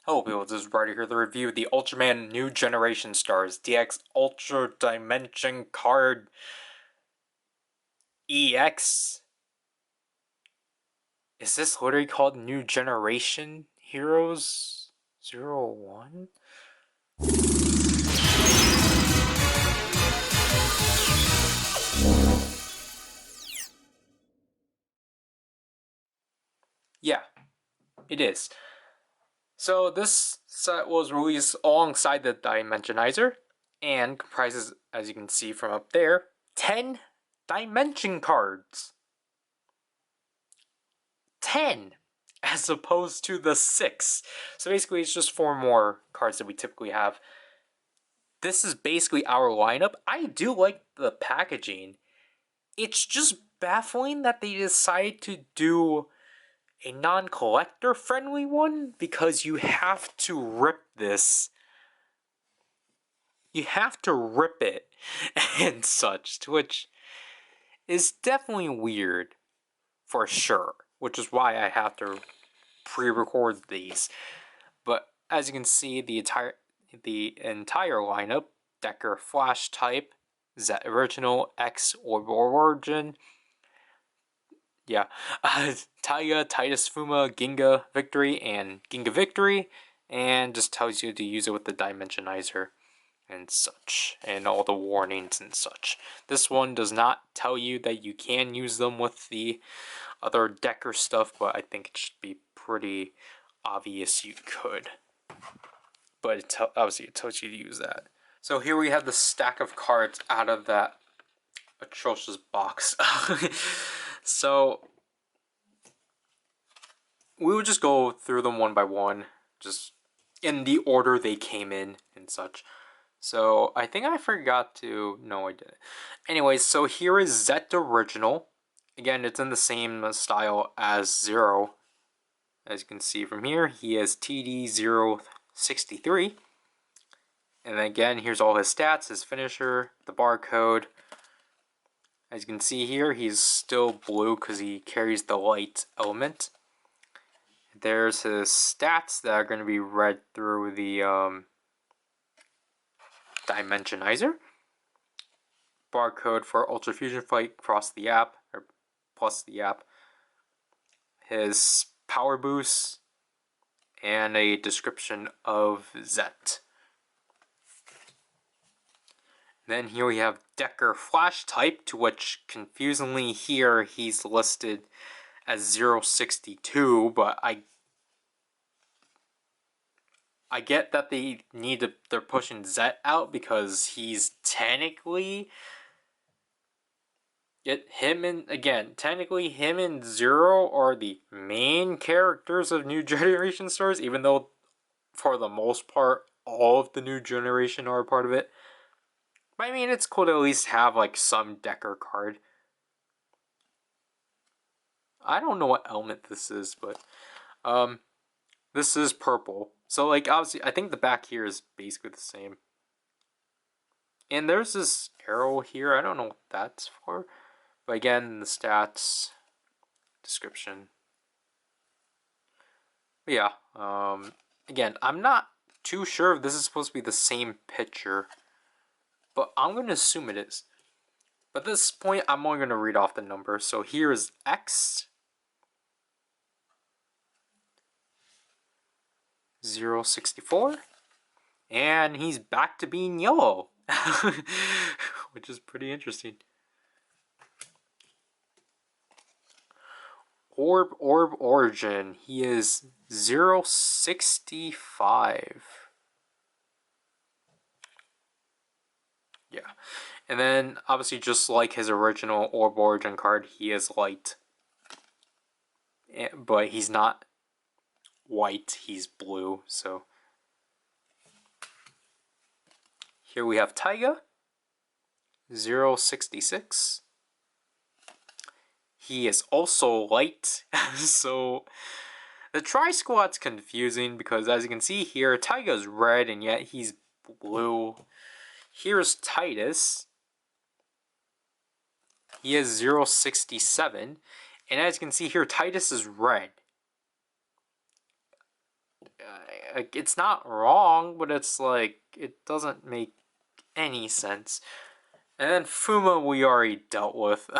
Hello people, this is Ryder here to review the Ultraman New Generation Stars DX Ultra Dimension Card EX. Is this literally called New Generation Heroes 01? Yeah, it is. So this set was released alongside the Dimensionizer and comprises, as you can see from up there, 10 Dimension cards. 10 as opposed to the 6. So basically it's just 4 more cards that we typically have. This is basically our lineup. I do like the packaging. It's just baffling that they decided to do a non-collector friendly one because you have to rip this. You have to rip it and such, which is definitely weird for sure, which is why I have to pre-record these. But as you can see, the entire lineup: Decker Flash Type, Z Original, X Origin, yeah, Taiga, Titus Fuma, Ginga Victory, and Ginga Victory, and just tells you to use it with the Dimensionizer and such, and all the warnings and such. This one does not tell you that you can use them with the other Decker stuff, but I think it should be pretty obvious you could. But obviously it tells you to use that. So here we have the stack of cards out of that atrocious box. So we would just go through them one by one, just in the order they came in and such. So I think I forgot to, no I didn't. Anyways, so here is Zet Original. Again, it's in the same style as Zero. As you can see from here, he has TD063. And then again, here's all his stats, his finisher, the barcode. As you can see here, he's still blue because he carries the light element. There's his stats that are going to be read through the Dimensionizer. Barcode for Ultra Fusion Fight across the app, or plus the app. His power boost, and a description of Zet. Then here we have Decker Flash Type, to which confusingly here he's listed as 062, but I get that they're pushing Zet out because he's technically technically him and Zero are the main characters of New Generation Stars, even though for the most part all of the New Generation are a part of it. But I mean, it's cool to at least have like some Decker card. I don't know what element this is, but this is purple. So like obviously I think the back here is basically the same. And there's this arrow here, I don't know what that's for. But again, the stats, description. But yeah, again, I'm not too sure if this is supposed to be the same picture, but I'm going to assume it is. But at this point, I'm only going to read off the number. So here is X 064, and he's back to being yellow, which is pretty interesting. Origin, he is 065. Yeah, and then obviously just like his original Origin card, he is light, but he's not white, he's blue. So here we have Taiga 066. He is also light. So the Tri-Squad's confusing because as you can see here, Taiga's red and yet he's blue. Here's Titus. He is 067. And as you can see here, Titus is red. like, it's not wrong, but it's like, it doesn't make any sense. And then Fuma we already dealt with.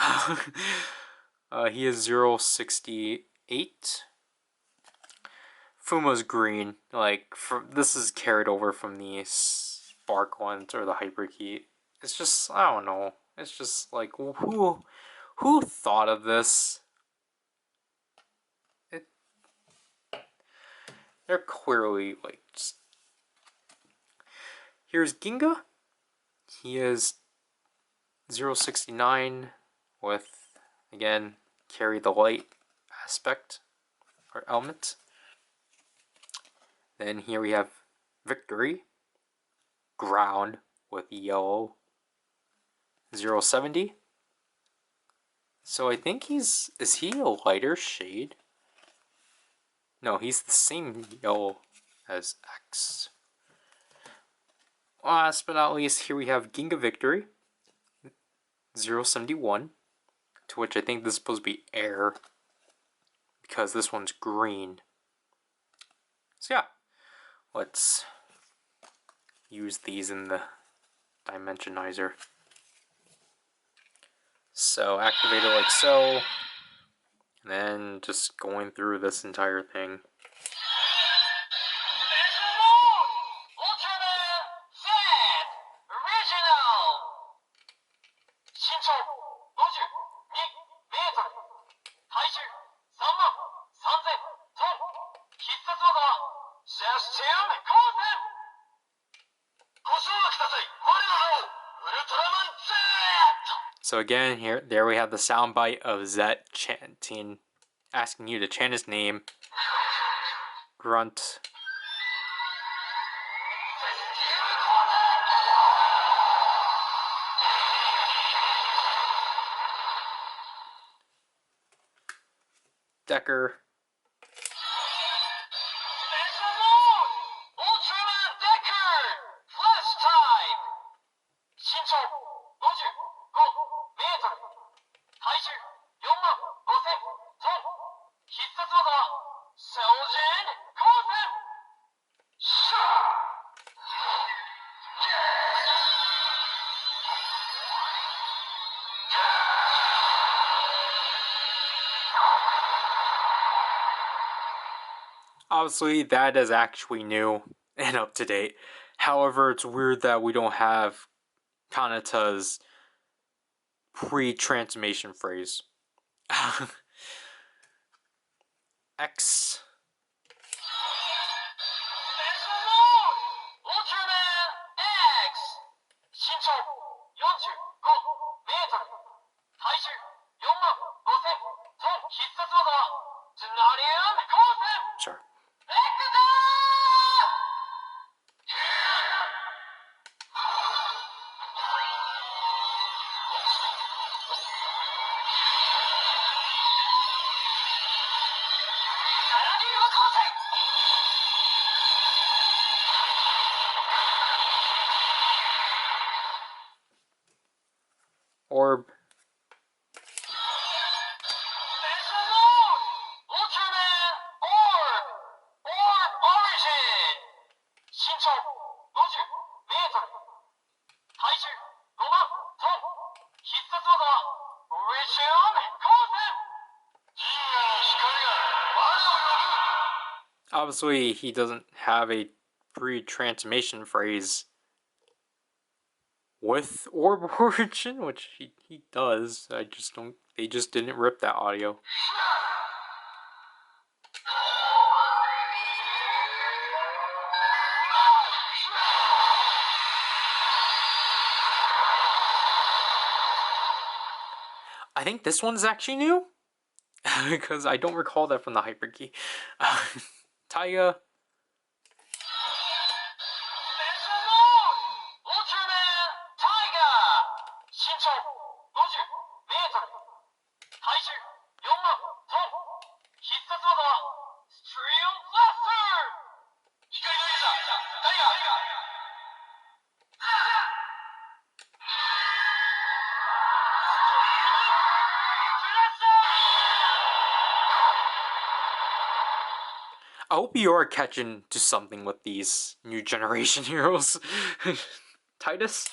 He is 068. Fuma's green. Like, this is carried over from the Spark ones or the Hyper Key. It's just, I don't know. It's just like, who thought of this? They're clearly like just... Here's Ginga. He is 069 with, again, carry the light aspect or element. Then here we have Victory, ground with yellow, 070. So I think is he a lighter shade? No, he's the same yellow as X. Last but not least, here we have Ginga Victory, 071, to which I think this is supposed to be air, because this one's green. So yeah, let's use these in the dimensionizer. So activate it like so, and then just going through this entire thing. So again, there we have the soundbite of Zet chanting, asking you to chant his name. Grunt. Decker. Ultraman Decker! Flash time! 身長55メートル。体重45000トン。必殺技は精進光線。シャー Obviously, that is actually new and up to date. However, it's weird that we don't have Kanata's pre-transformation phrase. X. Special mode! Ultraman X! 身長45メートル。体重45000トン。必殺技はズナリウム光線。 Sure. Orb. Special mode! Ultraman Orb! Orb Origin! 身長50メートル。体重5万トン。必殺技はResume光線。銀河の光が我を呼ぶ。 Obviously, he doesn't have a pre-transformation phrase with Orb Origin, which he does. I just don't. They just didn't rip that audio. I think this one's actually new because I don't recall that from the Hyper Key. Taiga. Special mode! Ultraman Tiger! 身長50メートル。体重4万トン。必殺技はストリームブラスター。光のエーザー、タイガー。I hope you are catching to something with these new generation heroes. Titus?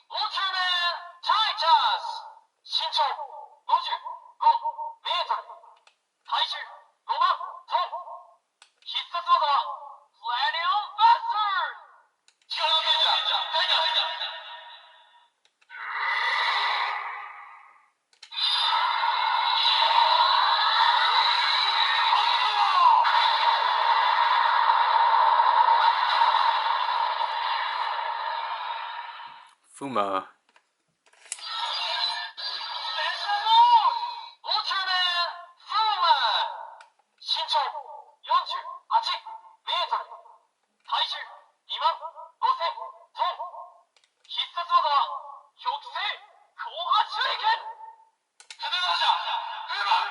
Ultraman Titus! 身長55メートル。体重5万トン。必殺技はフラニオンバスター。力の賢者タイタス。Fuma. Ultraman Fuma! 身長48メートル。体重2万5000トン。必殺技は極性高波手裏剣。風の覇者フーマ。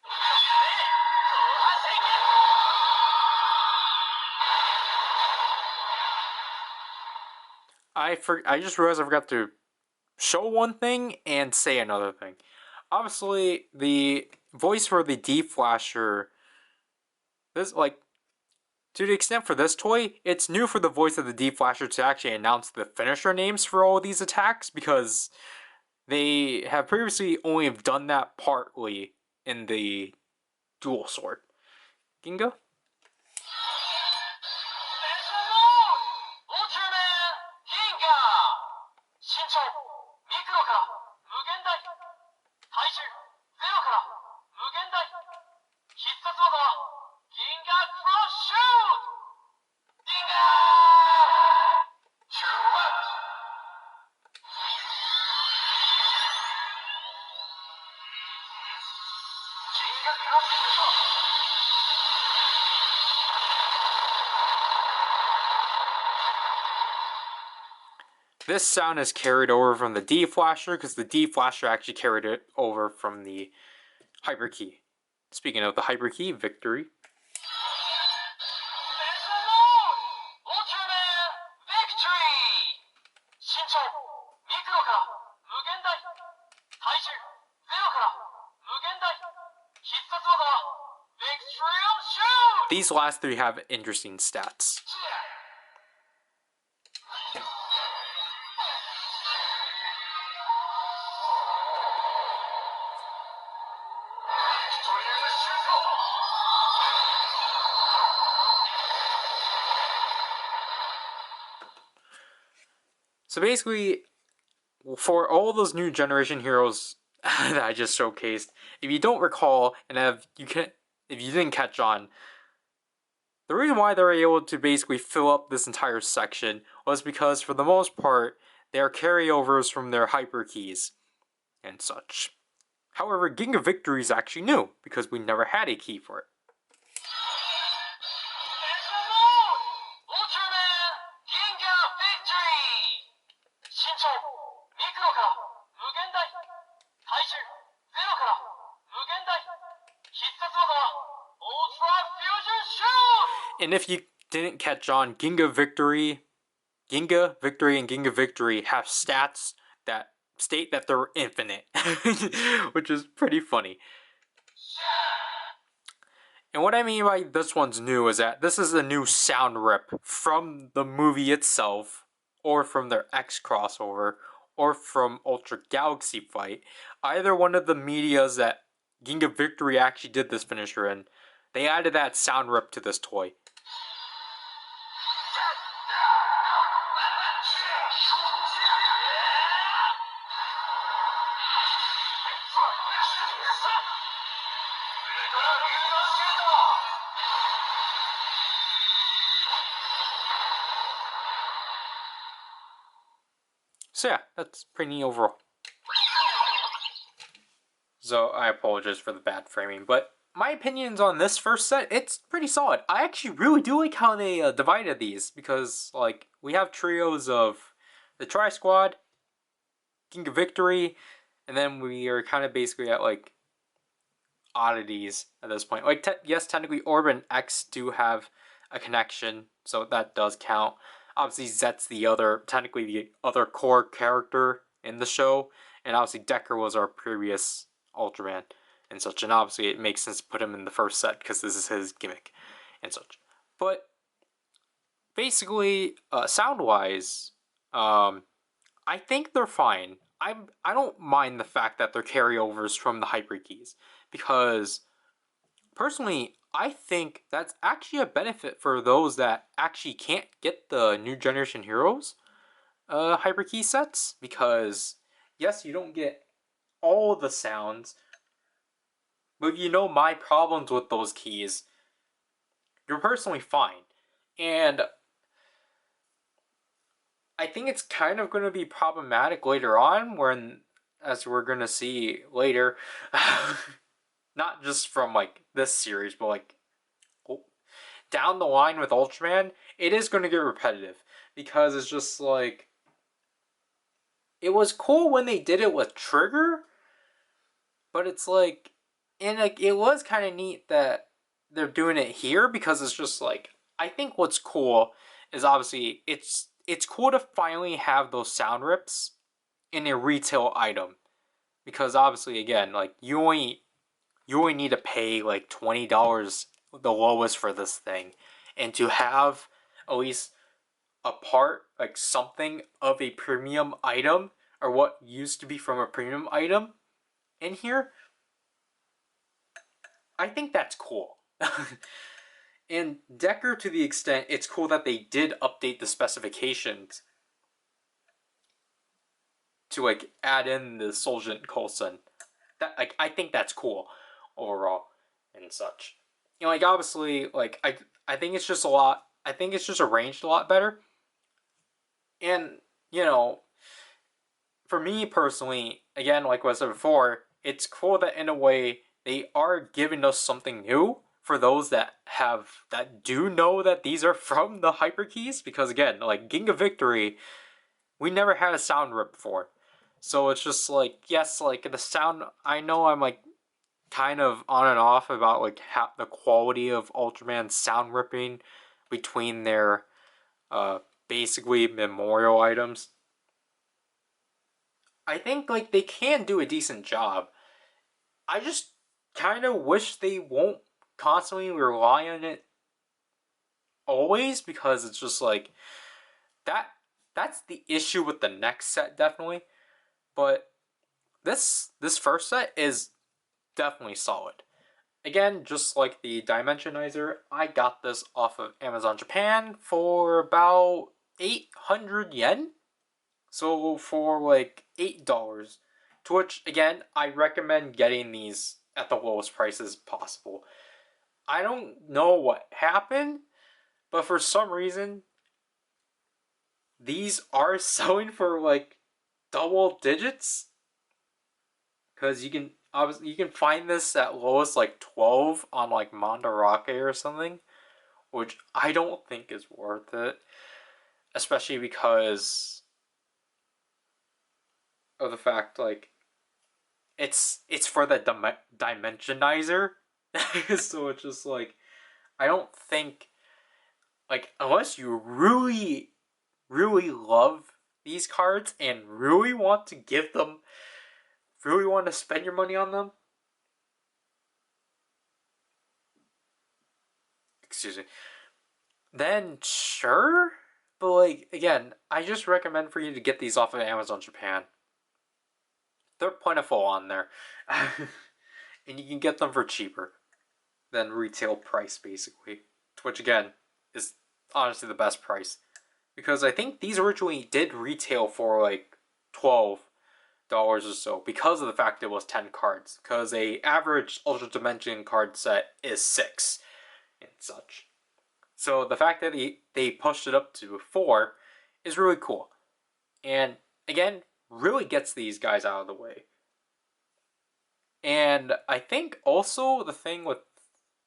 極性高波手裏剣。I just realized I forgot to show one thing and say another thing. Obviously, the voice for the D-Flasher, this, like, to the extent for this toy, it's new for the voice of the D-Flasher to actually announce the finisher names for all of these attacks, because they have previously only have done that partly in the Dual Sword. Ginga? Ultraman Ginga! 身長ミクロから無限大。体重ゼロから無限大。必殺技はギンガクロスシュート。ギンガシュート。ギンガクロスシュート。This sound is carried over from the D-Flasher, because the D-Flasher actually carried it over from the Hyper Key. Speaking of the Hyper Key, Victory. Ultraman Victory! 身長ミクロから無限大。体重ゼロから無限大。必殺技は Victory on Shoot! These last three have interesting stats. So basically, for all those new generation heroes that I just showcased, if you don't recall, and if you didn't catch on, the reason why they were able to basically fill up this entire section was because, for the most part, they are carryovers from their hyper keys and such. However, Ginga Victory is actually new, because we never had a key for it. Ultraman Ginga Victory! 身長ミクロから無限大。体重ゼロから無限大。必殺技は Ultra Fusion Shoot! And if you didn't catch on, Ginga Victory, and Ginga Victory have stats that state that they're infinite, which is pretty funny. And what I mean by this one's new is that this is a new sound rip from the movie itself, or from their X crossover, or from Ultra Galaxy Fight. Either one of the medias that Ginga Victory actually did this finisher in, they added that sound rip to this toy. So yeah, that's pretty neat overall. So I apologize for the bad framing, but my opinions on this first set, it's pretty solid. I actually really do like how they divided these, because like we have trios of the Tri Squad, King of Victory, and then we are kind of basically at like oddities at this point. Like yes, technically Orb and X do have a connection, so that does count. Obviously Zet's technically the other core character in the show, and obviously Decker was our previous Ultraman and such, and obviously it makes sense to put him in the first set because this is his gimmick and such. But basically, sound wise, I think they're fine. I don't mind the fact that they're carryovers from the hyper keys because personally, I think that's actually a benefit for those that actually can't get the new generation heroes hyper key sets because yes, you don't get all the sounds, but you know my problems with those keys, you're personally fine. And I think it's kind of going to be problematic later on when, as we're going to see later, not just from like this series, but like down the line with Ultraman, it is going to get repetitive because it's just like it was cool when they did it with Trigger, but it's like, and like it was kind of neat that they're doing it here because it's just like I think what's cool is obviously it's cool to finally have those sound rips in a retail item because obviously again like you only need to pay like $20 the lowest for this thing, and to have at least a part like something of a premium item or what used to be from a premium item in here, I think that's cool. And Decker, to the extent it's cool that they did update the specifications to like add in the Solgent Coulson. That like I think that's cool overall and such. You know, like obviously, like I think it's just a lot. I think it's just arranged a lot better. And you know, for me personally, again, like I said before, it's cool that in a way they are giving us something new for those that do know that these are from the hyper keys. Because again, like Ginga Victory, we never had a sound rip before. So it's just like, yes, like the sound, I know I'm like kind of on and off about like the quality of Ultraman sound ripping between their uh basically memorial items. I think like they can do a decent job. I just kind of wish they won't constantly rely on it always because it's just like that that's the issue with the next set definitely. But this first set is definitely solid. Again, just like the Dimensionizer, I got this off of Amazon Japan for about 800 yen. So for like $8. To which, again, I recommend getting these at the lowest prices possible. I don't know what happened, but for some reason, these are selling for like double digits. Because you can obviously you can find this at lowest like 12 on like Mandarake or something, which I don't think is worth it, especially because of the fact like it's for the dimensionizer. So it's just like I don't think like unless you really love these cards and really want to give them, really want to spend your money on them, excuse me, then sure. But like again, I just recommend for you to get these off of Amazon Japan. They're plentiful on there. And you can get them for cheaper than retail price basically. Which again is honestly the best price. Because I think these originally did retail for like $12 or so because of the fact it was 10 cards. Because a average Ultra Dimension card set is 6 and such. So the fact that they pushed it up to 4 is really cool. And again, really gets these guys out of the way. And I think also the thing with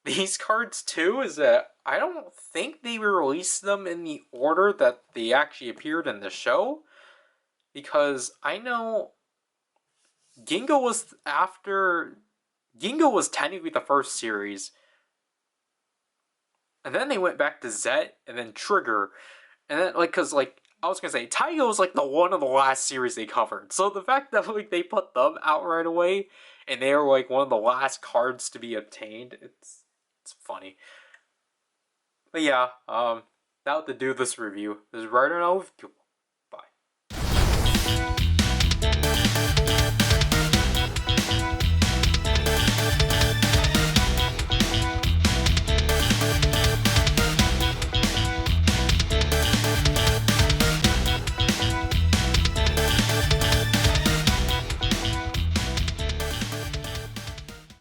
these cards too is that I don't think they released them in the order that they actually appeared in the show. Because I know Ginga was after. Ginga was technically the first series. And then they went back to Zet and then Trigger. And then, like, because, like, I was gonna say Taiga was like the one of the last series they covered, so the fact that like they put them out right away and they are like one of the last cards to be obtained, it's funny. But yeah, now to do this review, does Ryder know